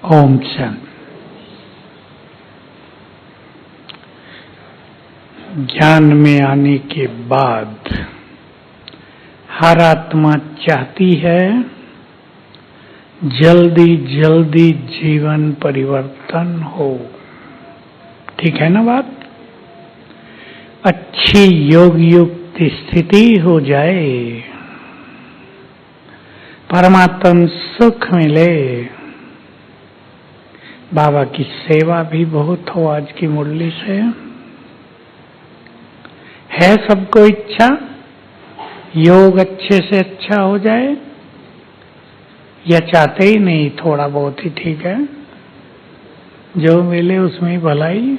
ओम शांति। ज्ञान में आने के बाद हर आत्मा चाहती है जल्दी जल्दी जीवन परिवर्तन हो। ठीक है ना बात? अच्छी योग युक्त स्थिति हो जाए, परमात्म सुख मिले, बाबा की सेवा भी बहुत हो। आज की मुरली से है सबको इच्छा योग अच्छे से अच्छा हो जाए, या चाहते ही नहीं थोड़ा बहुत ही ठीक है, जो मिले उसमें भलाई।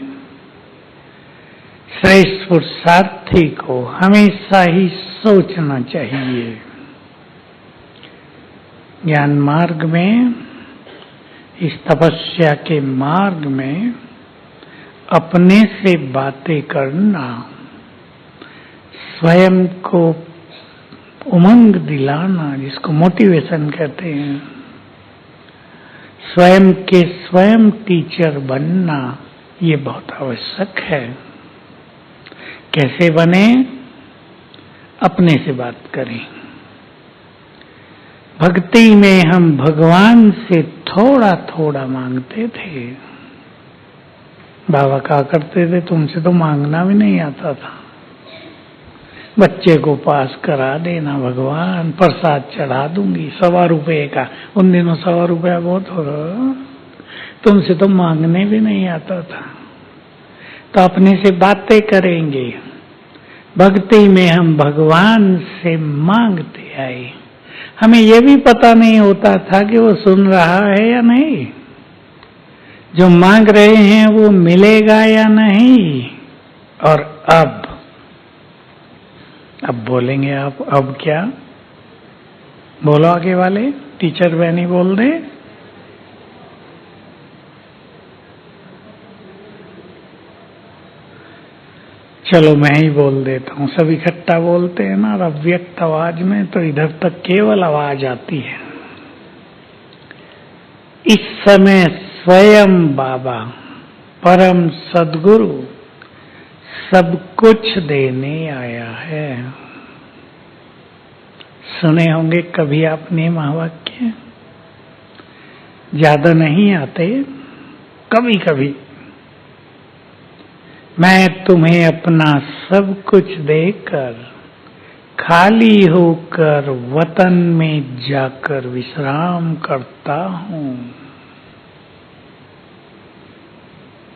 श्रेष्ठ पुरुषार्थी को हमेशा ही सोचना चाहिए। ज्ञान मार्ग में, इस तपस्या के मार्ग में अपने से बातें करना, स्वयं को उमंग दिलाना, जिसको मोटिवेशन कहते हैं, स्वयं के स्वयं टीचर बनना, ये बहुत आवश्यक है। कैसे बने? अपने से बात करें। भक्ति में हम भगवान से थोड़ा थोड़ा मांगते थे। बाबा कहा करते थे तुमसे तो मांगना भी नहीं आता था, बच्चे को पास करा देना भगवान, प्रसाद चढ़ा दूंगी ₹1.25 का। उन दिनों ₹1.25 बहुत हो रहा, तुमसे तो मांगने भी नहीं आता था। तो अपने से बातें करेंगे। भक्ति में हम भगवान से मांगते आए। हमें यह भी पता नहीं होता था कि वो सुन रहा है या नहीं, जो मांग रहे हैं वो मिलेगा या नहीं। और अब बोलेंगे आप, अब क्या बोलो? आगे वाले टीचर बहनी बोल दे। चलो मैं ही बोल देता हूँ। सब इकट्ठा बोलते हैं ना, और अव्यक्त आवाज में तो इधर तक केवल आवाज आती है। इस समय स्वयं बाबा परम सद्गुरु सब कुछ देने आया है। सुने होंगे कभी आपने महावाक्य, ज्यादा नहीं आते, कभी कभी। मैं तुम्हें अपना सब कुछ देकर खाली होकर वतन में जाकर विश्राम करता हूँ।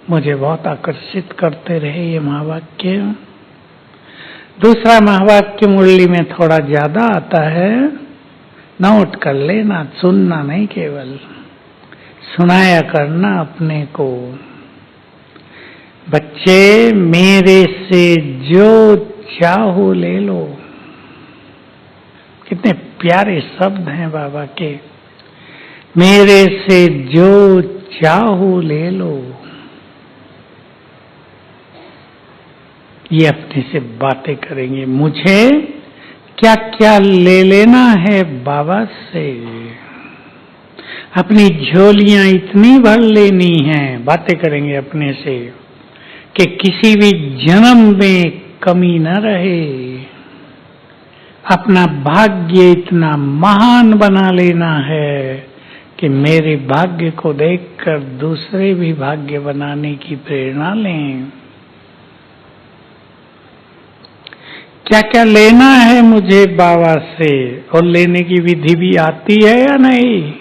मुझे बहुत आकर्षित करते रहे ये महावाक्य। दूसरा महावाक्य मुरली में थोड़ा ज्यादा आता है, नोट कर लेना, सुनना नहीं, केवल सुनाया करना अपने को। बच्चे मेरे से जो चाहो ले लो। कितने प्यारे शब्द हैं बाबा के। मेरे से जो चाहो ले लो। ये अपने से बातें करेंगे, मुझे क्या क्या ले लेना है बाबा से। अपनी झोलियां इतनी भर लेनी है, बातें करेंगे अपने से, कि किसी भी जन्म में कमी न रहे। अपना भाग्य इतना महान बना लेना है कि मेरे भाग्य को देखकर दूसरे भी भाग्य बनाने की प्रेरणा लें। क्या क्या लेना है मुझे बाबा से, और लेने की विधि भी आती है या नहीं,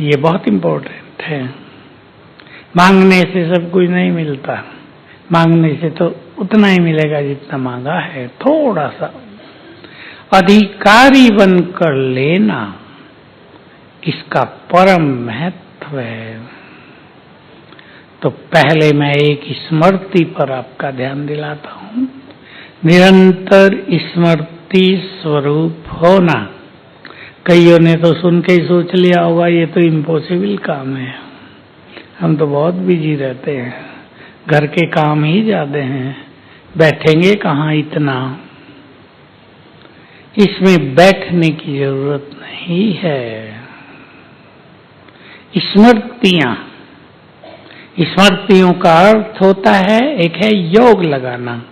ये बहुत इंपॉर्टेंट है। मांगने से सब कुछ नहीं मिलता, मांगने से तो उतना ही मिलेगा जितना मांगा है। थोड़ा सा अधिकारी बनकर लेना, इसका परम महत्व है। तो पहले मैं एक स्मृति पर आपका ध्यान दिलाता हूँ। निरंतर स्मृति स्वरूप होना। कईयों ने तो सुन के ही सोच लिया होगा ये तो इम्पॉसिबल काम है, हम तो बहुत बिजी रहते हैं, घर के काम ही ज्यादा हैं, बैठेंगे कहाँ इतना। इसमें बैठने की जरूरत नहीं है। स्मृतियां, स्मृतियों का अर्थ होता है, एक है योग लगाना,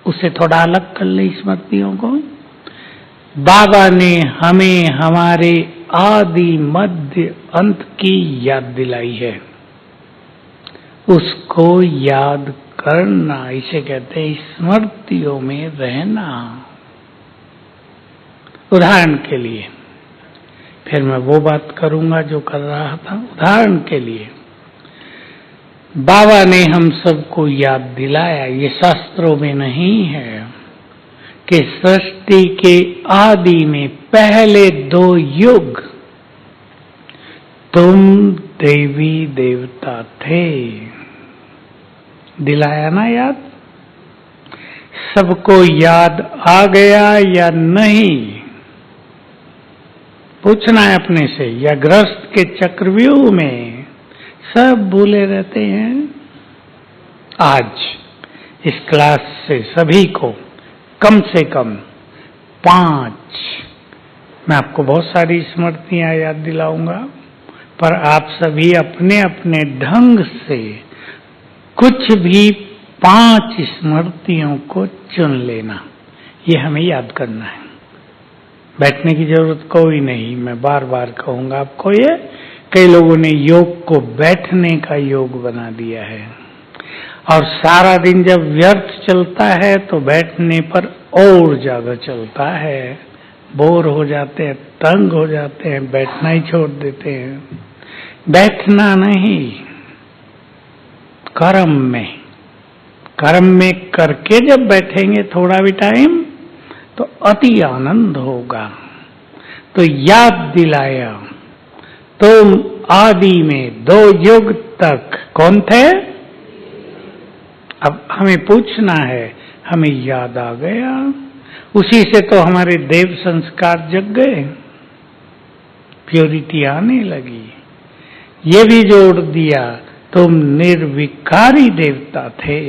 उससे थोड़ा अलग कर ले स्मृतियों को। बाबा ने हमें हमारे आदि मध्य अंत की याद दिलाई है, उसको याद करना, इसे कहते हैं स्मृतियों में रहना। उदाहरण के लिए, फिर मैं वो बात करूंगा जो कर रहा था। उदाहरण के लिए, बाबा ने हम सबको याद दिलाया, ये शास्त्रों में नहीं है, कि सृष्टि के आदि में पहले 2 युग तुम देवी देवता थे। दिलाया ना याद? सबको याद आ गया या नहीं? पूछना है अपने से। या ग्रस्त के चक्रव्यूह में सब भूले रहते हैं? आज इस क्लास से सभी को कम से कम 5, मैं आपको बहुत सारी स्मृतियां याद दिलाऊंगा, पर आप सभी अपने अपने ढंग से कुछ भी 5 स्मृतियों को चुन लेना। ये हमें याद करना है। बैठने की जरूरत कोई नहीं, मैं बार बार कहूंगा आपको। ये कई लोगों ने योग को बैठने का योग बना दिया है, और सारा दिन जब व्यर्थ चलता है तो बैठने पर और ज्यादा चलता है। बोर हो जाते हैं, तंग हो जाते हैं, बैठना ही छोड़ देते हैं। बैठना नहीं, कर्म में करके जब बैठेंगे थोड़ा भी टाइम, तो अति आनंद होगा। तो याद दिलाया, तुम आदि में 2 युग तक कौन थे? अब हमें पूछना है, हमें याद आ गया, उसी से तो हमारे देव संस्कार जग गए, प्योरिटी आने लगी। ये भी जोड़ दिया, तुम निर्विकारी देवता थे,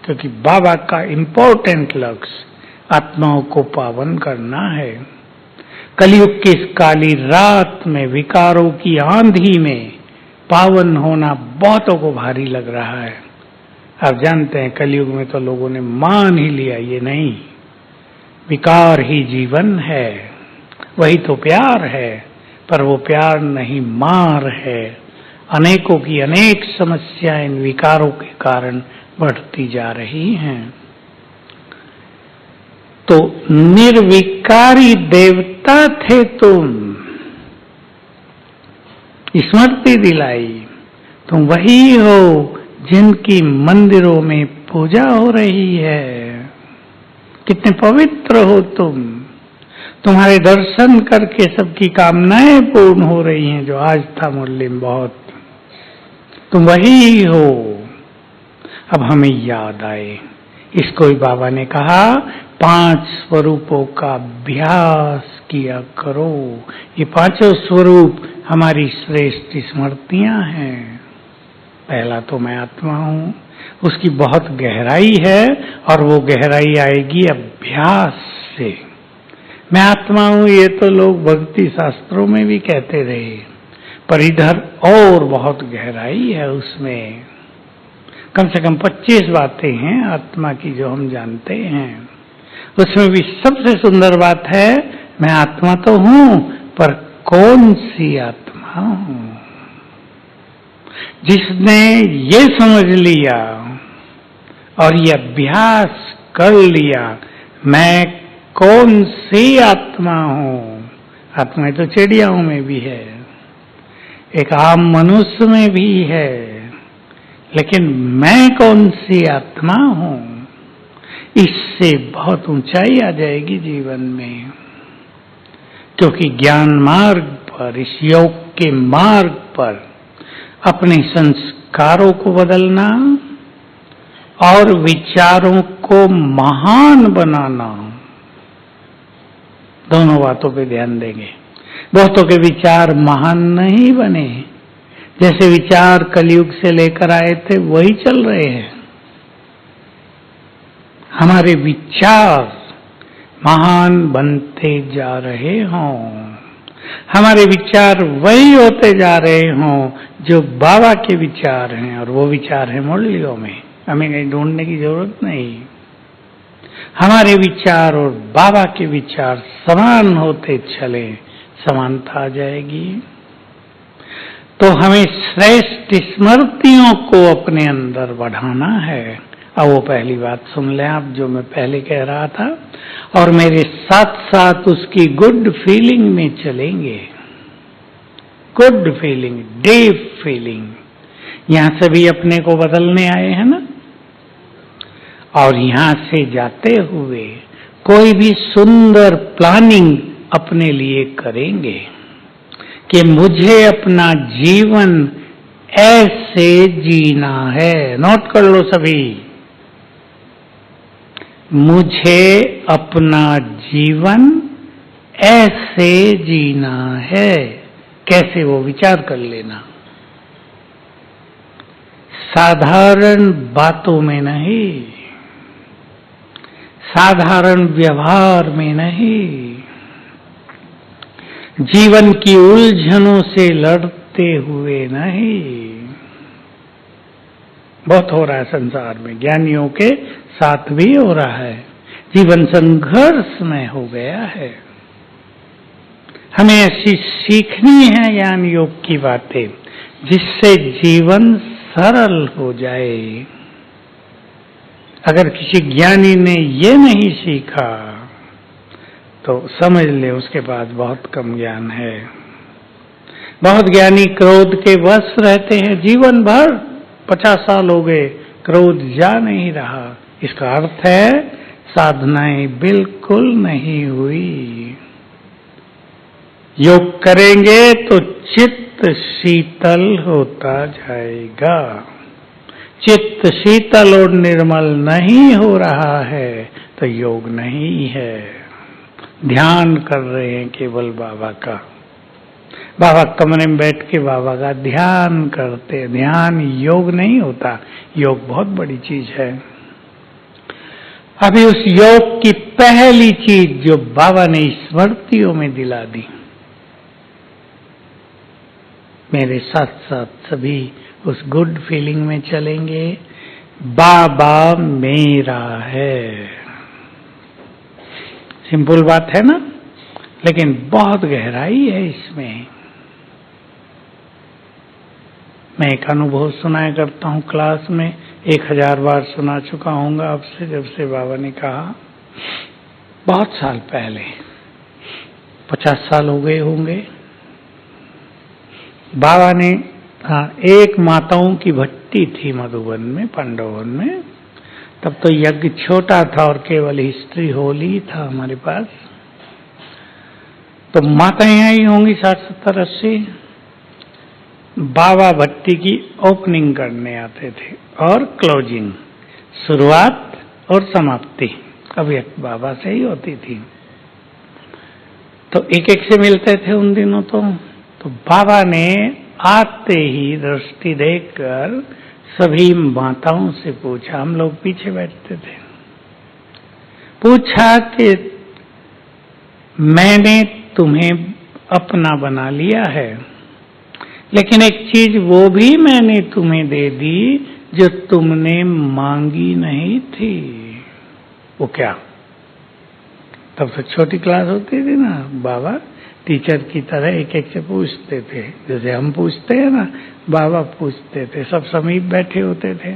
क्योंकि बाबा का इंपॉर्टेंट लक्ष्य आत्माओं को पावन करना है। कलयुग की इस काली रात में, विकारों की आंधी में पावन होना बहुतों को भारी लग रहा है। आप जानते हैं कलयुग में तो लोगों ने मान ही लिया, ये नहीं, विकार ही जीवन है, वही तो प्यार है, पर वो प्यार नहीं, मार है। अनेकों की अनेक समस्याएं इन विकारों के कारण बढ़ती जा रही हैं। तो निर्विकारी देवता थे तुम, स्मृति दिलाई, तुम वही हो जिनकी मंदिरों में पूजा हो रही है। कितने पवित्र हो तुम, तुम्हारे दर्शन करके सबकी कामनाएं पूर्ण हो रही हैं, जो आज था मुरली में बहुत। तुम वही हो। अब हमें याद आए, इसको ही बाबा ने कहा 5 स्वरूपों का अभ्यास किया करो। ये 5 स्वरूप हमारी श्रेष्ठ स्मृतियां हैं। पहला तो मैं आत्मा हूं, उसकी बहुत गहराई है, और वो गहराई आएगी अभ्यास से। मैं आत्मा हूं, ये तो लोग भक्ति शास्त्रों में भी कहते रहे, पर इधर और बहुत गहराई है उसमें। कम से कम 25 बातें हैं आत्मा की जो हम जानते हैं। उसमें भी सबसे सुंदर बात है, मैं आत्मा तो हूं, पर कौन सी आत्मा हूं। जिसने ये समझ लिया और ये अभ्यास कर लिया, मैं कौन सी आत्मा हूं। आत्मा तो चिड़ियाओं में भी है, एक आम मनुष्य में भी है, लेकिन मैं कौन सी आत्मा हूं, इससे बहुत ऊंचाई आ जाएगी जीवन में। क्योंकि ज्ञान मार्ग पर, इस योग के मार्ग पर अपने संस्कारों को बदलना और विचारों को महान बनाना, दोनों बातों पे ध्यान देंगे। बहुतों के विचार महान नहीं बने, जैसे विचार कलयुग से लेकर आए थे वही चल रहे हैं। हमारे विचार महान बनते जा रहे हों, हमारे विचार वही होते जा रहे हों जो बाबा के विचार हैं, और वो विचार है मुरलियों में, हमें कहीं ढूंढने की जरूरत नहीं। हमारे विचार और बाबा के विचार समान होते चले, समानता आ जाएगी। तो हमें श्रेष्ठ स्मृतियों को अपने अंदर बढ़ाना है। अब वो पहली बात सुन लें आप, जो मैं पहले कह रहा था, और मेरे साथ साथ उसकी गुड फीलिंग में चलेंगे। Good feeling, deep feeling. यहां से भी अपने को बदलने आए हैं ना, और यहां से जाते हुए कोई भी सुंदर प्लानिंग अपने लिए करेंगे कि मुझे अपना जीवन ऐसे जीना है। नोट कर लो सभी, मुझे अपना जीवन ऐसे जीना है। कैसे, वो विचार कर लेना। साधारण बातों में नहीं, साधारण व्यवहार में नहीं, जीवन की उलझनों से लड़ते हुए नहीं। बहुत हो रहा है संसार में, ज्ञानियों के साथ भी हो रहा है। जीवन संघर्ष में हो गया है। हमें ऐसी सीखनी है ज्ञान योग की बातें जिससे जीवन सरल हो जाए। अगर किसी ज्ञानी ने ये नहीं सीखा तो समझ ले उसके पास बहुत कम ज्ञान है। बहुत ज्ञानी क्रोध के वश रहते हैं जीवन भर, 50 साल हो गए, क्रोध जा नहीं रहा। इसका अर्थ है साधनाएं बिल्कुल नहीं हुई। योग करेंगे तो चित्त शीतल होता जाएगा। चित्त शीतल और निर्मल नहीं हो रहा है तो योग नहीं है। ध्यान कर रहे हैं केवल बाबा का। बाबा कमरे में बैठ के बाबा का ध्यान करते। ध्यान योग नहीं होता। योग बहुत बड़ी चीज है। अभी उस योग की पहली चीज जो बाबा ने स्मृतियों में दिला दी, मेरे साथ साथ सभी उस गुड फीलिंग में चलेंगे। बाबा मेरा है। सिंपल बात है ना, लेकिन बहुत गहराई है इसमें। मैं एक अनुभव सुनाया करता हूँ क्लास में, 1000 बार सुना चुका हूँगा आपसे, जब से बाबा ने कहा, बहुत साल पहले, 50 साल हो गए होंगे। बाबा ने, एक माताओं की भट्टी थी मधुबन में, पांडवन में। तब तो यज्ञ छोटा था और केवल हिस्ट्री हॉल ही था हमारे पास। तो माताएं आई होंगी 60, 70, 80। बाबा भट्टी की ओपनिंग करने आते थे और क्लोजिंग, शुरुआत और समाप्ति अब बाबा से ही होती थी। तो एक एक से मिलते थे उन दिनों। तो बाबा ने आते ही दृष्टि देकर सभी माताओं से पूछा, हम लोग पीछे बैठते थे, पूछा कि मैंने तुम्हें अपना बना लिया है, लेकिन एक चीज वो भी मैंने तुम्हें दे दी जो तुमने मांगी नहीं थी। वो क्या? तब तो छोटी क्लास होती थी ना, बाबा टीचर की तरह एक एक से पूछते थे, जैसे हम पूछते हैं ना, बाबा पूछते थे। सब समीप बैठे होते थे।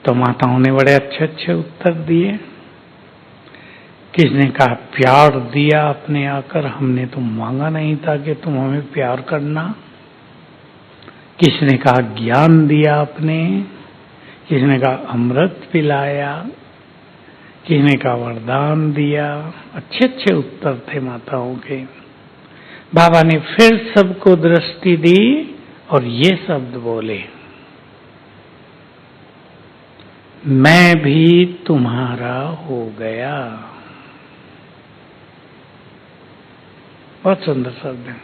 तो माताओं ने बड़े अच्छे अच्छे उत्तर दिए। किसने कहा प्यार दिया अपने आकर, हमने तो मांगा नहीं था कि तुम हमें प्यार करना। किसने कहा ज्ञान दिया आपने। किसने कहा अमृत पिलाया। किसने का वरदान दिया। अच्छे अच्छे उत्तर थे माताओं के। बाबा ने फिर सबको दृष्टि दी और ये शब्द बोले, मैं भी तुम्हारा हो गया। बहुत सुंदर शब्द है।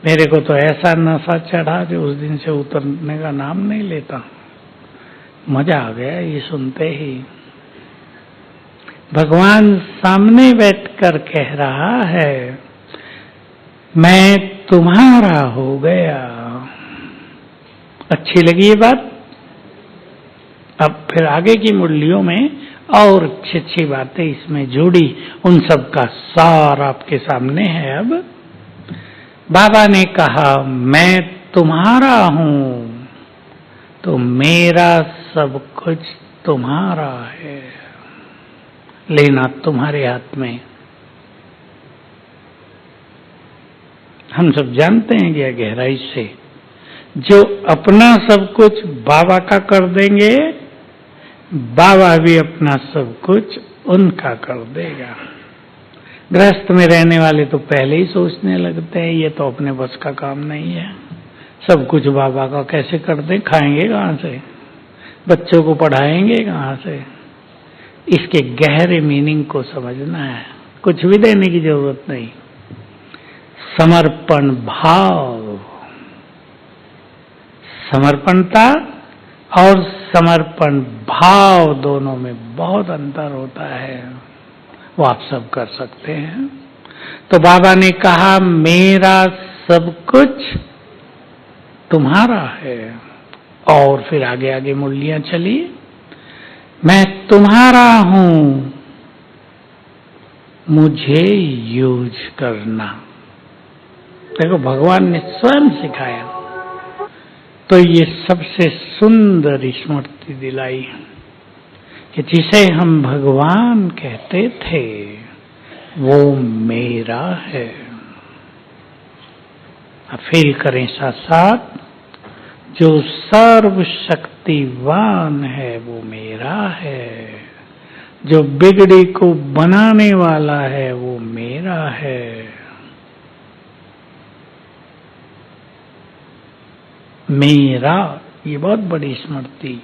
मेरे को तो ऐसा नशा चढ़ा जो उस दिन से उतरने का नाम नहीं लेता। मजा आ गया ये सुनते ही। भगवान सामने बैठकर कह रहा है, मैं तुम्हारा हो गया। अच्छी लगी ये बात? अब फिर आगे की मुरलियों में और अच्छी अच्छी बातें इसमें जुड़ी, उन सब का सार आपके सामने है। अब बाबा ने कहा मैं तुम्हारा हूं, तो मेरा सब कुछ तुम्हारा है, लेना तुम्हारे हाथ में। हम सब जानते हैं क्या गहराई से, जो अपना सब कुछ बाबा का कर देंगे, बाबा भी अपना सब कुछ उनका कर देगा। गृहस्थ में रहने वाले तो पहले ही सोचने लगते हैं ये तो अपने बस का काम नहीं है, सब कुछ बाबा का कैसे कर दें, खाएंगे कहाँ से, बच्चों को पढ़ाएंगे कहाँ से। इसके गहरे मीनिंग को समझना है, कुछ भी देने की जरूरत नहीं। समर्पण भाव, समर्पणता और समर्पण भाव दोनों में बहुत अंतर होता है, वो आप सब कर सकते हैं। तो बाबा ने कहा मेरा सब कुछ तुम्हारा है, और फिर आगे आगे मुरलियां चली। मैं तुम्हारा हूं, मुझे यूज करना। देखो भगवान ने स्वयं सिखाया, तो ये सबसे सुंदर स्मृति दिलाई कि जिसे हम भगवान कहते थे वो मेरा है। अब फील करें साथ साथ, जो सर्वशक्तिवान है वो मेरा है, जो बिगड़ी को बनाने वाला है वो मेरा है। मेरा, ये बहुत बड़ी स्मृति,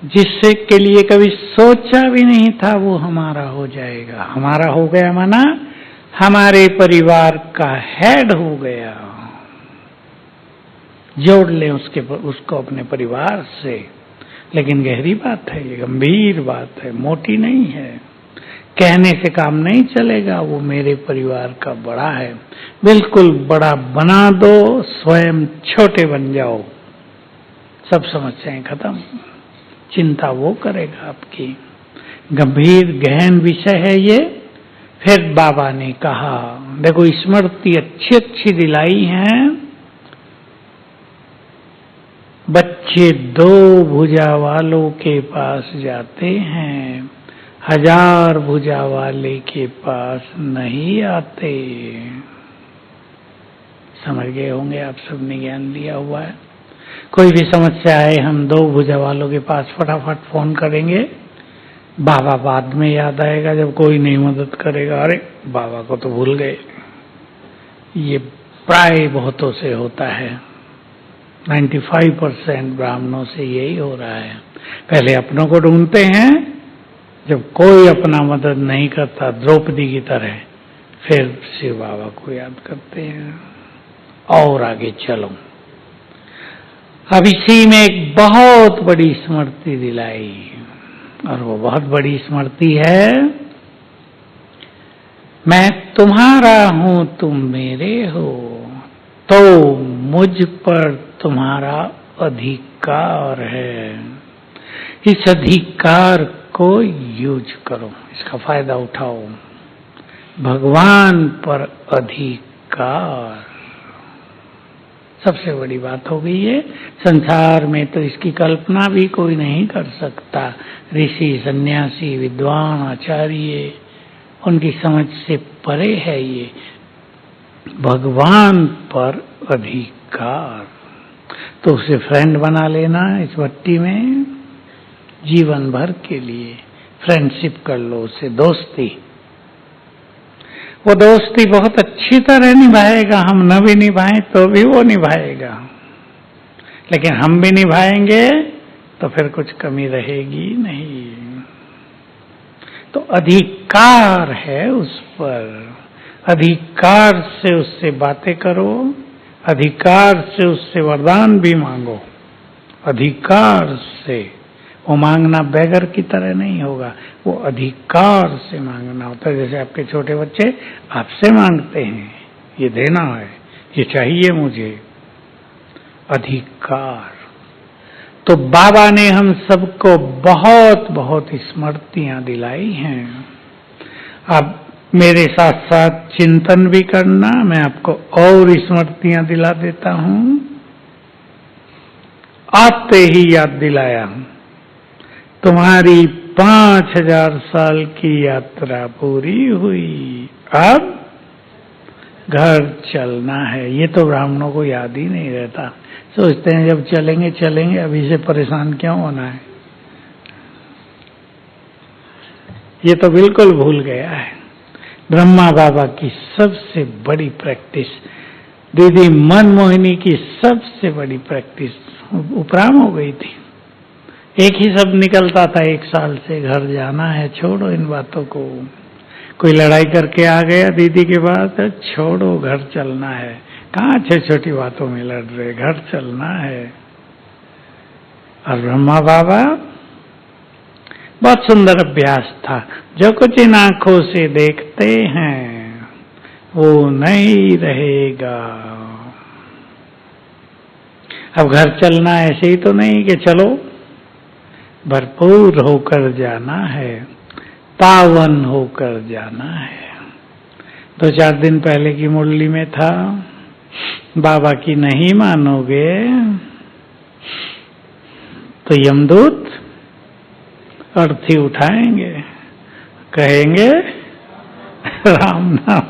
जिससे के लिए कभी सोचा भी नहीं था वो हमारा हो जाएगा। हमारा हो गया माना हमारे परिवार का हेड हो गया। जोड़ लें उसको अपने परिवार से। लेकिन गहरी बात है, ये गंभीर बात है, मोटी नहीं है। कहने से काम नहीं चलेगा, वो मेरे परिवार का बड़ा है। बिल्कुल बड़ा बना दो, स्वयं छोटे बन जाओ, सब समस्याएं खत्म। चिंता वो करेगा आपकी। गंभीर गहन विषय है ये। फिर बाबा ने कहा, देखो स्मृति अच्छी अच्छी दिलाई है। बच्चे दो भुजा वालों के पास जाते हैं, 1000 भुजा वाले के पास नहीं आते। समझ गए होंगे आप, सबने ज्ञान लिया हुआ है। कोई भी समस्या है, हम 2 भुजा वालों के पास फटाफट फोन करेंगे, बाबा बाद में याद आएगा जब कोई नहीं मदद करेगा, अरे बाबा को तो भूल गए। ये प्राय बहुतों से होता है, 95% ब्राह्मणों से यही हो रहा है। पहले अपनों को ढूंढते हैं, जब कोई अपना मदद नहीं करता द्रौपदी की तरह, फिर शिव बाबा को याद करते हैं। और आगे चलो। अब इसी में एक बहुत बड़ी स्मृति दिलाई, और वो बहुत बड़ी स्मृति है, मैं तुम्हारा हूं तुम मेरे हो, तो मुझ पर तुम्हारा अधिकार है। इस अधिकार को यूज करो, इसका फायदा उठाओ। भगवान पर अधिकार सबसे बड़ी बात हो गई है। संसार में तो इसकी कल्पना भी कोई नहीं कर सकता। ऋषि, सन्यासी, विद्वान, आचार्य, उनकी समझ से परे है ये। भगवान पर अधिकार, तो उसे फ्रेंड बना लेना इस भट्टी में, जीवन भर के लिए फ्रेंडशिप कर लो उससे, दोस्ती। वो दोस्ती बहुत अच्छी तरह निभाएगा, हम न भी निभाएं तो भी वो निभाएगा। लेकिन हम भी निभाएंगे तो फिर कुछ कमी रहेगी नहीं। तो अधिकार है उस पर, अधिकार से उससे बातें करो, अधिकार से उससे वरदान भी मांगो, अधिकार से। वो मांगना बेगर की तरह नहीं होगा, वो अधिकार से मांगना होता है। जैसे आपके छोटे बच्चे आपसे मांगते हैं, ये देना है, ये चाहिए मुझे, अधिकार। तो बाबा ने हम सबको बहुत बहुत स्मृतियां दिलाई हैं। अब मेरे साथ साथ चिंतन भी करना, मैं आपको और स्मृतियां दिला देता हूं। आते ही याद दिलाया, तुम्हारी 5000 साल की यात्रा पूरी हुई, अब घर चलना है। ये तो ब्राह्मणों को याद ही नहीं रहता, सोचते हैं जब चलेंगे चलेंगे, अभी से परेशान क्यों होना है। ये तो बिल्कुल भूल गया है। ब्रह्मा बाबा की सबसे बड़ी प्रैक्टिस, दीदी मनमोहिनी की सबसे बड़ी प्रैक्टिस उपराम हो गई थी। एक ही शब्द निकलता था 1 साल से, घर जाना है, छोड़ो इन बातों को। कोई लड़ाई करके आ गया दीदी के बाद, छोड़ो घर चलना है। कहाँ छोटी बातों में लड़ रहे, घर चलना है। और ब्रह्मा बाबा, बहुत सुंदर अभ्यास था। जो कुछ इन आंखों से देखते हैं वो नहीं रहेगा। अब घर चलना ऐसे ही तो नहीं कि चलो, भरपूर होकर जाना है, पावन होकर जाना है। 2-4 दिन पहले की मुरली में था, बाबा की नहीं मानोगे तो यमदूत अर्थी उठाएंगे, कहेंगे राम नाम।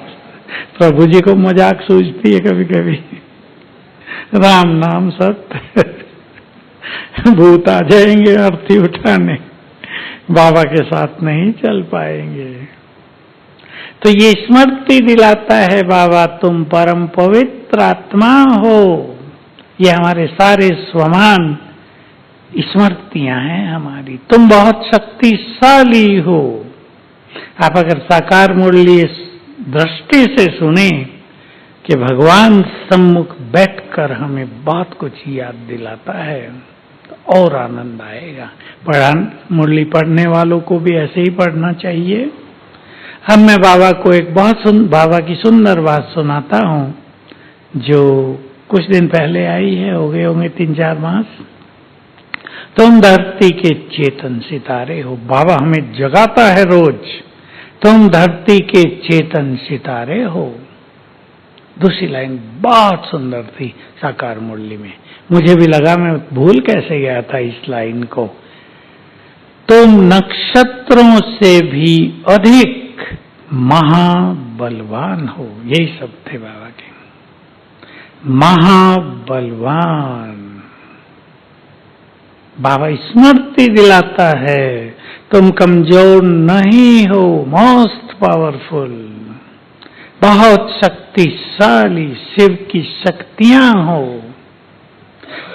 प्रभु जी को मजाक सूझती है कभी कभी, राम नाम सत्य। भूत आ जाएंगे अर्थी उठाने, बाबा के साथ नहीं चल पाएंगे। तो ये स्मृति दिलाता है बाबा, तुम परम पवित्र आत्मा हो। ये हमारे सारे स्वमान स्मृतियां हैं हमारी। तुम बहुत शक्तिशाली हो। आप अगर साकार मुरली इस दृष्टि से सुने कि भगवान सम्मुख बैठकर हमें बहुत कुछ याद दिलाता है, तो और आनंद आएगा। मुरली पढ़ने वालों को भी ऐसे ही पढ़ना चाहिए। अब मैं बाबा को एक बाबा की सुंदर बात सुनाता हूं, जो कुछ दिन पहले आई है, हो गए होंगे 3-4 मास। तुम धरती के चेतन सितारे हो। बाबा हमें जगाता है रोज, तुम धरती के चेतन सितारे हो। दूसरी लाइन बहुत सुंदर थी साकार मुरली में, मुझे भी लगा मैं भूल कैसे गया था इस लाइन को। तुम नक्षत्रों से भी अधिक महाबलवान हो। यही सब थे बाबा के, महाबलवान। बाबा स्मृति दिलाता है, तुम कमजोर नहीं हो, मोस्ट पावरफुल, बहुत शक्तिशाली, शिव की शक्तियां हो।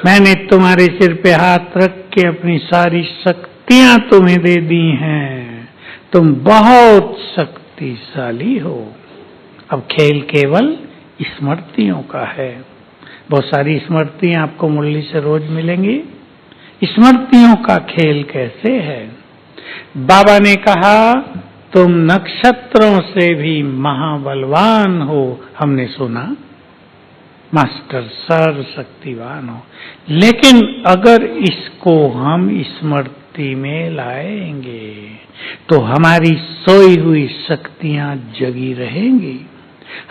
मैंने तुम्हारे सिर पे हाथ रख के अपनी सारी शक्तियां तुम्हें दे दी हैं, तुम बहुत शक्तिशाली हो। अब खेल केवल स्मृतियों का है। बहुत सारी स्मृतियां आपको मुरली से रोज मिलेंगी। स्मृतियों का खेल कैसे है? बाबा ने कहा तुम नक्षत्रों से भी महाबलवान हो। हमने सुना मास्टर सर्वशक्तिवान हो, लेकिन अगर इसको हम स्मृति में लाएंगे तो हमारी सोई हुई शक्तियां जगी रहेंगी।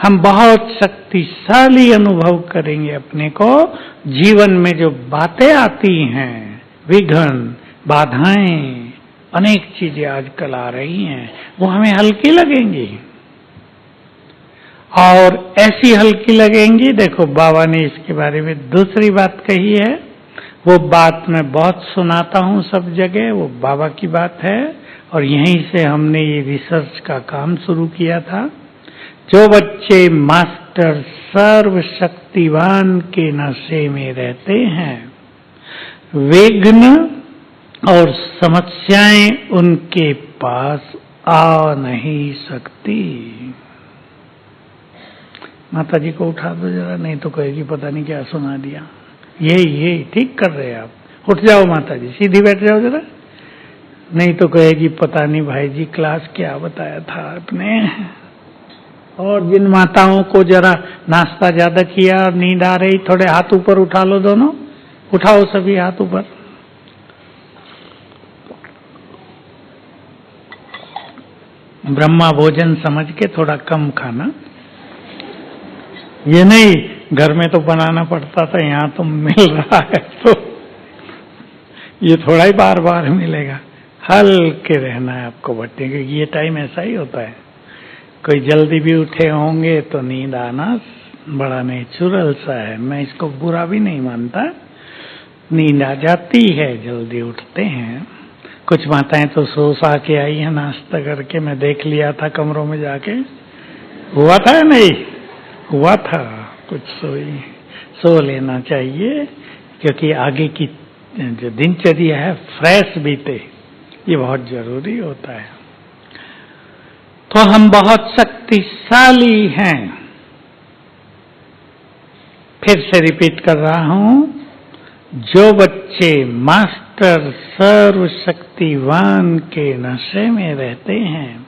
हम बहुत शक्तिशाली अनुभव करेंगे अपने को। जीवन में जो बातें आती हैं, विघ्न, बाधाएं, अनेक चीजें आजकल आ रही हैं, वो हमें हल्की लगेंगी। और ऐसी हल्की लगेंगी, देखो बाबा ने इसके बारे में दूसरी बात कही है। वो बात मैं बहुत सुनाता हूं सब जगह, वो बाबा की बात है। और यहीं से हमने ये रिसर्च का काम शुरू किया था। जो बच्चे मास्टर सर्वशक्तिवान के नशे में रहते हैं, विघ्न और समस्याएं उनके पास आ नहीं सकती। माता जी को उठा दो जरा, नहीं तो कहेगी पता नहीं क्या सुना दिया। ये ठीक कर रहे हैं आप, उठ जाओ माता जी, सीधी बैठ जाओ जरा, नहीं तो कहेगी पता नहीं भाई जी क्लास क्या बताया था आपने। और जिन माताओं को जरा नाश्ता ज्यादा किया और नींद आ रही, थोड़े हाथ ऊपर उठा लो दोनों, उठाओ सभी हाथ ऊपर। ब्रह्मा भोजन समझ के थोड़ा कम खाना, ये नहीं घर में तो बनाना पड़ता था, यहाँ तो मिल रहा है तो ये थोड़ा ही बार बार मिलेगा। हल्के रहना है आपको बट्टे, क्योंकि ये टाइम ऐसा ही होता है। कोई जल्दी भी उठे होंगे तो नींद आना बड़ा नेचुरल सा है, मैं इसको बुरा भी नहीं मानता। नींद आ जाती है, जल्दी उठते हैं। कुछ माताएं तो सो सा के आई हैं नाश्ता करके, मैं देख लिया था कमरों में जाके। हुआ था नहीं हुआ था, कुछ सो लेना चाहिए, क्योंकि आगे की जो दिनचर्या है फ्रेश बीते, ये बहुत जरूरी होता है। तो हम बहुत शक्तिशाली हैं। फिर से रिपीट कर रहा हूं, जो बच्चे मास्टर सर्वशक्तिवान के नशे में रहते हैं,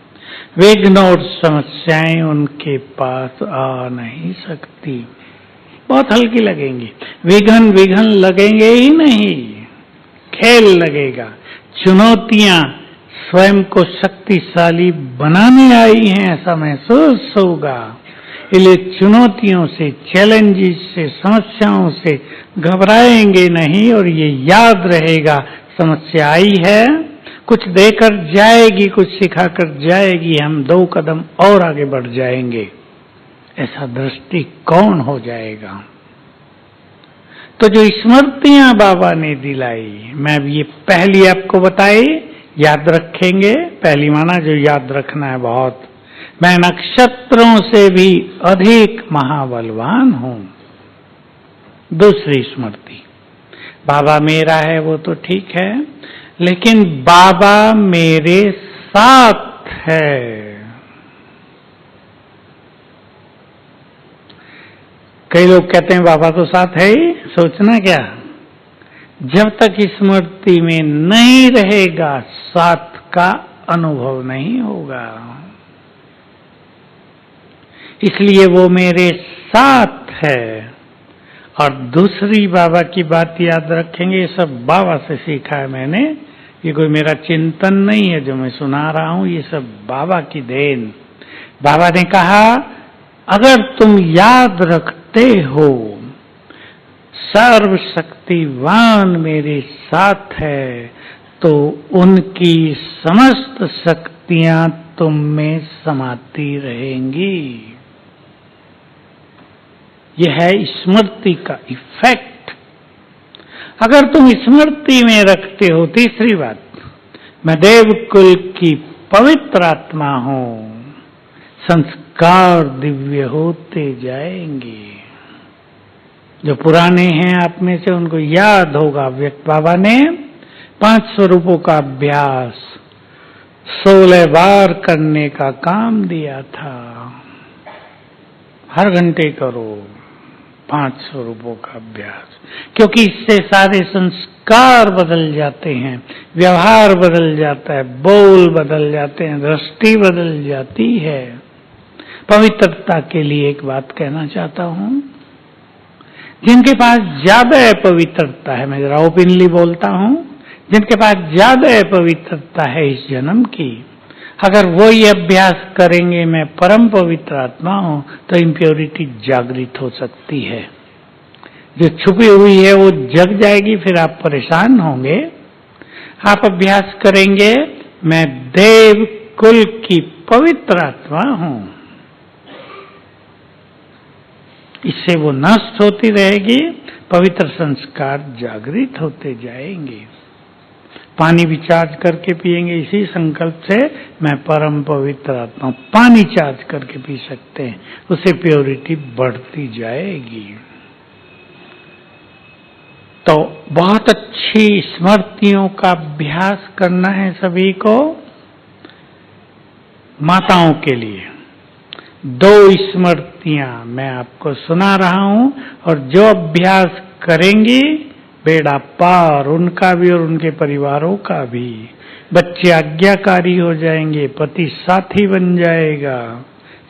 विघ्न और समस्याएं उनके पास आ नहीं सकती। बहुत हल्की लगेंगी, विघ्न लगेंगे ही नहीं, खेल लगेगा। चुनौतियां स्वयं को शक्तिशाली बनाने आई हैं, ऐसा महसूस होगा। इसलिए चुनौतियों से, चैलेंजेस से, समस्याओं से घबराएंगे नहीं, और ये याद रहेगा समस्या आई है, कुछ देकर जाएगी, कुछ सिखाकर जाएगी, हम 2 कदम और आगे बढ़ जाएंगे, ऐसा दृष्टिकोण हो जाएगा। तो जो स्मृतियां बाबा ने दिलाई, मैं ये पहली आपको बताई, याद रखेंगे। पहली माना जो याद रखना है बहुत, मैं नक्षत्रों से भी अधिक महाबलवान हूं। दूसरी स्मृति, बाबा मेरा है वो तो ठीक है, लेकिन बाबा मेरे साथ है। कई लोग कहते हैं बाबा तो साथ है ही, सोचना क्या, जब तक स्मृति में नहीं रहेगा साथ का अनुभव नहीं होगा। इसलिए वो मेरे साथ है। और दूसरी बाबा की बात याद रखेंगे, ये सब बाबा से सीखा है मैंने, ये कोई मेरा चिंतन नहीं है जो मैं सुना रहा हूं, ये सब बाबा की देन। बाबा ने कहा, अगर तुम याद रखते हो सर्वशक्तिवान मेरे साथ है, तो उनकी समस्त शक्तियां तुम में समाती रहेंगी। यह है स्मृति का इफेक्ट। अगर तुम स्मृति में रखते हो, तीसरी बात, मैं देवकुल की पवित्र आत्मा हूं, संस्कार दिव्य होते जाएंगे। जो पुराने हैं आप में से उनको याद होगा, व्यक्त बाबा ने 5 स्वरूपों का अभ्यास 16 बार करने का काम दिया था। हर घंटे करो 5 स्वरूपों का अभ्यास, क्योंकि इससे सारे संस्कार बदल जाते हैं, व्यवहार बदल जाता है, बोल बदल जाते हैं, दृष्टि बदल जाती है। पवित्रता के लिए एक बात कहना चाहता हूं, जिनके पास ज्यादा पवित्रता है, मैं जरा ओपनली बोलता हूं, जिनके पास ज्यादा पवित्रता है इस जन्म की, अगर वो ये अभ्यास करेंगे मैं परम पवित्र आत्मा हूं, तो इम्प्योरिटी जागृत हो सकती है। जो छुपी हुई है वो जग जाएगी, फिर आप परेशान होंगे। आप अभ्यास करेंगे मैं देव कुल की पवित्र आत्मा हूं, इससे वो नष्ट होती रहेगी, पवित्र संस्कार जागृत होते जाएंगे। पानी भी चार्ज करके पिएंगे इसी संकल्प से, मैं परम पवित्र आत्मा, पानी चार्ज करके पी सकते हैं, उससे प्योरिटी बढ़ती जाएगी। तो बहुत अच्छी स्मृतियों का अभ्यास करना है सभी को। माताओं के लिए 2 स्मृतियां मैं आपको सुना रहा हूं, और जो अभ्यास करेंगी बेड़ा पार, उनका भी और उनके परिवारों का भी। बच्चे आज्ञाकारी हो जाएंगे, पति साथी बन जाएगा,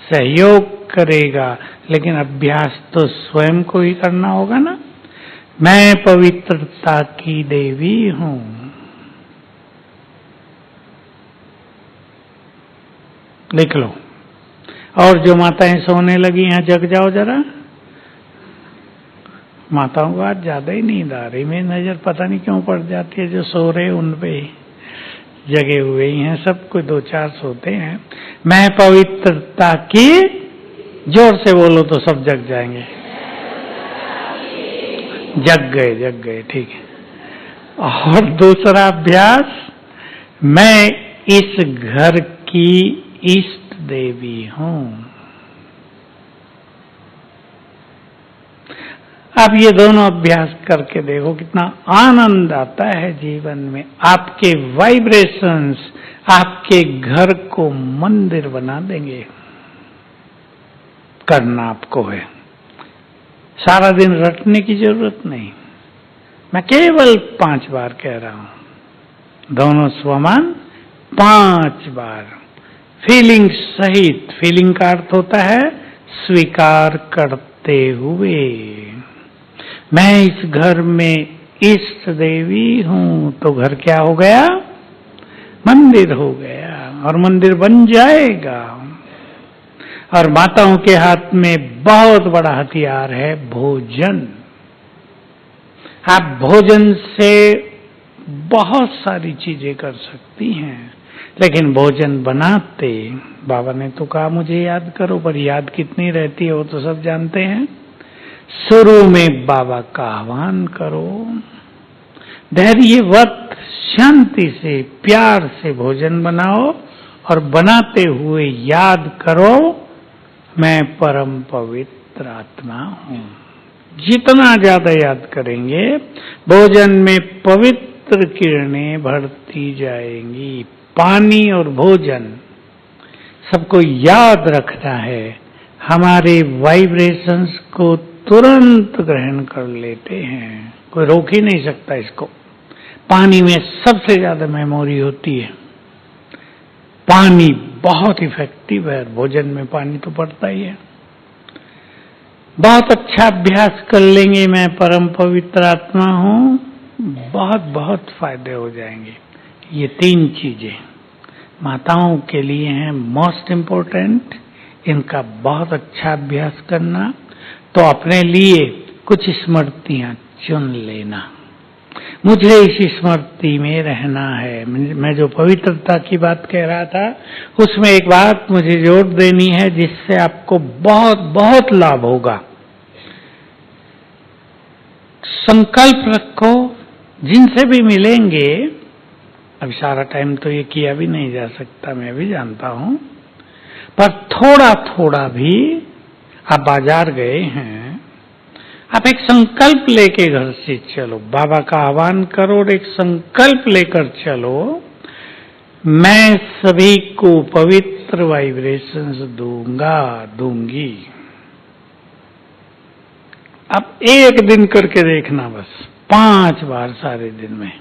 सहयोग करेगा, लेकिन अभ्यास तो स्वयं को ही करना होगा ना। मैं पवित्रता की देवी हूं। लिख लो। और जो माताएं सोने लगी हैं, जग जाओ जरा। माताओं को आज ज्यादा ही नींद आ रही, मेरी नजर पता नहीं क्यों पड़ जाती है। जो सो रहे उन पे जगे हुए ही हैं, सब कोई 2-4 सोते हैं। मैं पवित्रता की, जोर से बोलो तो सब जग जाएंगे। जग गए, ठीक है। और दूसरा अभ्यास, मैं इस घर की इष्ट देवी हूं। अब ये दोनों अभ्यास करके देखो कितना आनंद आता है जीवन में। आपके वाइब्रेशंस आपके घर को मंदिर बना देंगे। करना आपको है, सारा दिन रटने की जरूरत नहीं। मैं केवल 5 बार कह रहा हूं, दोनों स्वमान 5 बार, फीलिंग सहित। फीलिंग का अर्थ होता है स्वीकार करते हुए। मैं इस घर में इष्ट देवी हूं, तो घर क्या हो गया? मंदिर हो गया, और मंदिर बन जाएगा। और माताओं के हाथ में बहुत बड़ा हथियार है, भोजन। आप भोजन से बहुत सारी चीजें कर सकती हैं, लेकिन भोजन बनाते, बाबा ने तो कहा मुझे याद करो, पर याद कितनी रहती है वो तो सब जानते हैं। शुरू में बाबा का आह्वान करो, धैर्यवत शांति से प्यार से भोजन बनाओ, और बनाते हुए याद करो मैं परम पवित्र आत्मा हूं। जितना ज्यादा याद करेंगे, भोजन में पवित्र किरणें बढ़ती जाएंगी। पानी और भोजन सबको याद रखना है, हमारे वाइब्रेशंस को तुरंत ग्रहण कर लेते हैं, कोई रोक ही नहीं सकता इसको। पानी में सबसे ज्यादा मेमोरी होती है। पानी बहुत इफेक्टिव है, भोजन में पानी तो पड़ता ही है। बहुत अच्छा अभ्यास कर लेंगे, मैं परम पवित्र आत्मा हूं, बहुत बहुत फायदे हो जाएंगे। ये 3 चीजें माताओं के लिए हैं मोस्ट इम्पोर्टेंट। इनका बहुत अच्छा अभ्यास करना। तो अपने लिए कुछ स्मृतियां चुन लेना। मुझे इस स्मृति में रहना है। मैं जो पवित्रता की बात कह रहा था, उसमें एक बात मुझे जोड़ देनी है जिससे आपको बहुत बहुत लाभ होगा। संकल्प रखो, जिनसे भी मिलेंगे, अब सारा टाइम तो ये किया भी नहीं जा सकता, मैं भी जानता हूं, पर थोड़ा थोड़ा भी आप बाजार गए हैं, आप एक संकल्प लेके घर से चलो, बाबा का आह्वान करो और एक संकल्प लेकर चलो, मैं सभी को पवित्र वाइब्रेशंस दूंगी। अब एक दिन करके देखना, बस 5 बार सारे दिन में।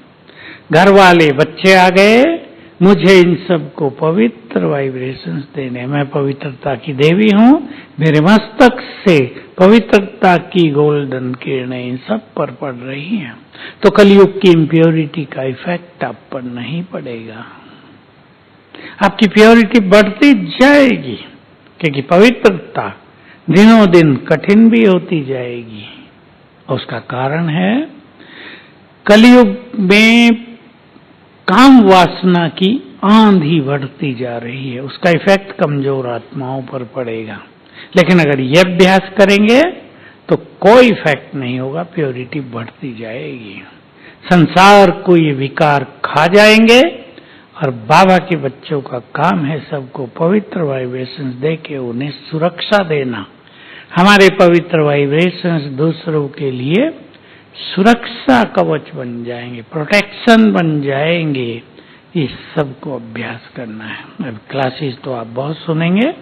घर वाले बच्चे आ गए, मुझे इन सबको पवित्र वाइब्रेशंस देने। मैं पवित्रता की देवी हूं, मेरे मस्तक से पवित्रता की गोल्डन किरणें इन सब पर पड़ रही हैं, तो कलयुग की इम्प्योरिटी का इफेक्ट आप पर नहीं पड़ेगा। आपकी प्योरिटी बढ़ती जाएगी, क्योंकि पवित्रता दिनों दिन कठिन भी होती जाएगी। उसका कारण है कलयुग में काम वासना की आंधी बढ़ती जा रही है, उसका इफेक्ट कमजोर आत्माओं पर पड़ेगा। लेकिन अगर ये अभ्यास करेंगे तो कोई इफेक्ट नहीं होगा, प्योरिटी बढ़ती जाएगी। संसार को ये विकार खा जाएंगे, और बाबा के बच्चों का काम है सबको पवित्र वाइब्रेशंस देके उन्हें सुरक्षा देना। हमारे पवित्र वाइब्रेशंस दूसरों के लिए सुरक्षा कवच बन जाएंगे, प्रोटेक्शन बन जाएंगे। इस सब को अभ्यास करना है। अब क्लासेस तो आप बहुत सुनेंगे,